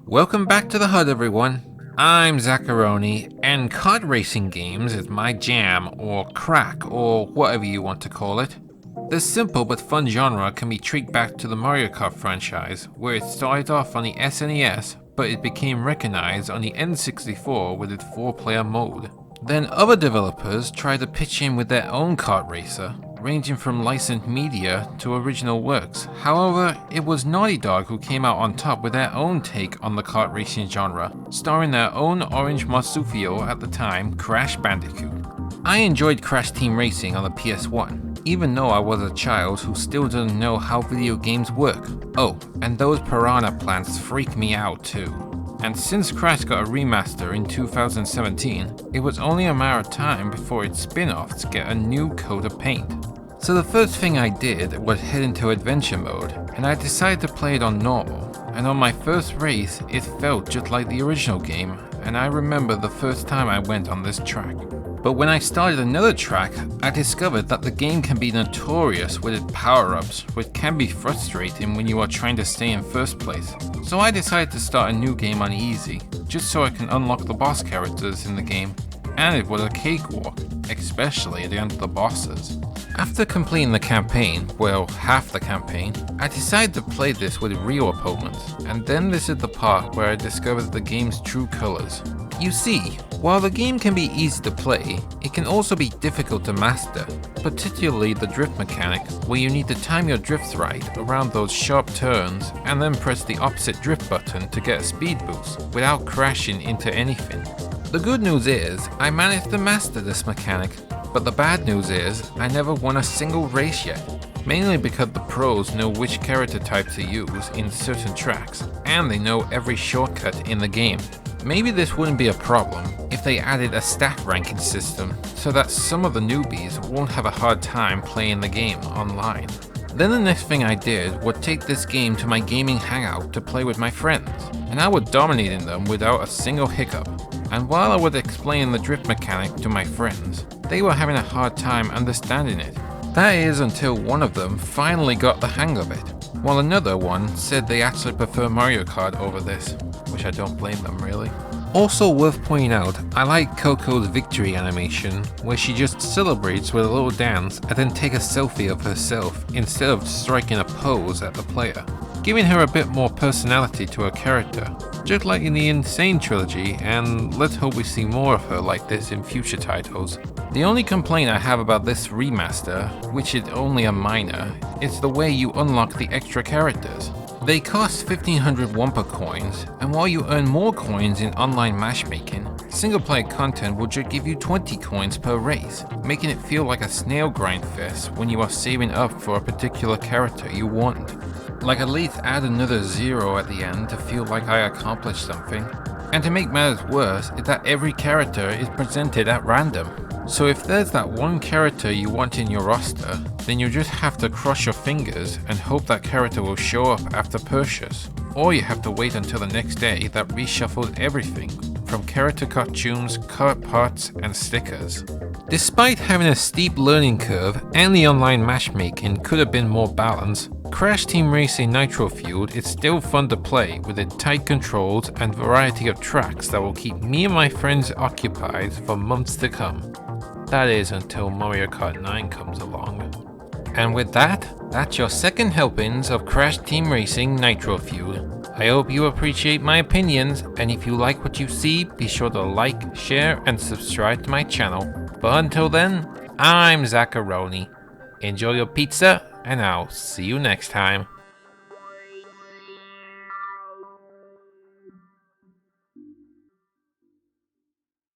Welcome back to the HUD, everyone. I'm Zacharoni, and kart racing games is my jam, or crack, or whatever you want to call it. This simple but fun genre can be traced back to the Mario Kart franchise, where it started off on the SNES, but it became recognized on the N64 with its 4-player mode. Then other developers tried to pitch in with their own kart racer, ranging from licensed media to original works. However, it was Naughty Dog who came out on top with their own take on the kart racing genre, starring their own orange marsupial at the time, Crash Bandicoot. I enjoyed Crash Team Racing on the PS1, even though I was a child who still didn't know how video games work. Oh, and those piranha plants freak me out too. And since Crash got a remaster in 2017, it was only a matter of time before its spin-offs get a new coat of paint. So the first thing I did was head into adventure mode, and I decided to play it on normal, and on my first race it felt just like the original game, and I remember the first time I went on this track. But when I started another track, I discovered that the game can be notorious with its power-ups, which can be frustrating when you are trying to stay in first place. So I decided to start a new game on easy, just so I can unlock the boss characters in the game, and it was a cakewalk, especially against the bosses. After completing the campaign, well, half the campaign, I decided to play this with real opponents, and then this is the part where I discovered the game's true colors. You see, while the game can be easy to play, it can also be difficult to master, particularly the drift mechanic, where you need to time your drifts right around those sharp turns and then press the opposite drift button to get a speed boost without crashing into anything. The good news is, I managed to master this mechanic, but the bad news is, I never won a single race yet, mainly because the pros know which character type to use in certain tracks, and they know every shortcut in the game. Maybe this wouldn't be a problem if they added a stat ranking system so that some of the newbies won't have a hard time playing the game online. Then the next thing I did was take this game to my gaming hangout to play with my friends, and I was dominating them without a single hiccup. And while I was explaining the drift mechanic to my friends, they were having a hard time understanding it. That is until one of them finally got the hang of it, while another one said they actually prefer Mario Kart over this, which I don't blame them really. Also worth pointing out, I like Coco's victory animation, where she just celebrates with a little dance and then take a selfie of herself instead of striking a pose at the player, giving her a bit more personality to her character, just like in the Insane trilogy, and let's hope we see more of her like this in future titles. The only complaint I have about this remaster, which is only a minor, is the way you unlock the extra characters. They cost 1500 Wumpa coins, and while you earn more coins in online matchmaking, single player content will just give you 20 coins per race, making it feel like a snail grind fest when you are saving up for a particular character you want. Like at least add another 0 at the end to feel like I accomplished something. And to make matters worse is that every character is presented at random. So if there's that one character you want in your roster, then you just have to cross your fingers and hope that character will show up after purchase. Or you have to wait until the next day that reshuffles everything, from character costumes, kart parts, and stickers. Despite having a steep learning curve and the online matchmaking could have been more balanced, Crash Team Racing Nitro Fueled is still fun to play with its tight controls and variety of tracks that will keep me and my friends occupied for months to come. That is until Mario Kart 9 comes along. And with that, that's your second helpings of Crash Team Racing Nitro Fueled. I hope you appreciate my opinions, and if you like what you see, be sure to like, share, and subscribe to my channel. But until then, I'm Zacharoni. Enjoy your pizza, and I'll see you next time.